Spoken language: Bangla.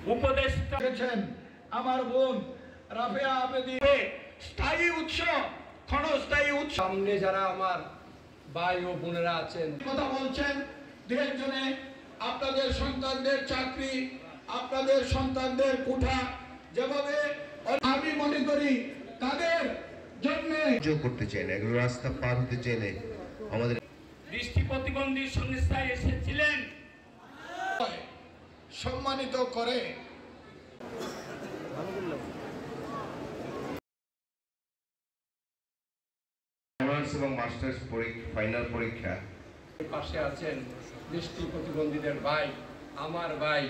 উপদেষ্টা আমার বোন রাফেয়া আবেদী স্থায়ী উৎস ক্ষণস্থায়ী উৎস সামনে যারা আমার ভাই ও বোনেরা আছেন কথা বলছেন দেশ জন্য আপনাদের সন্তানদের চাকরি আপনাদের সন্তানদের কোঠা যেভাবে আমি মনে করি তাদের জন্য করতে চাইলে এগুলো রাস্তা পার হতে চাইলে আমাদের দৃষ্টি প্রতিবন্ধী সংস্থায় এসেছিলেন সম্মানিত করে অনার্স এবং মাস্টার্স ফাইনাল পরীক্ষা পাশে আছেন দৃষ্টি প্রতিবন্ধীদের ভাই আমার ভাই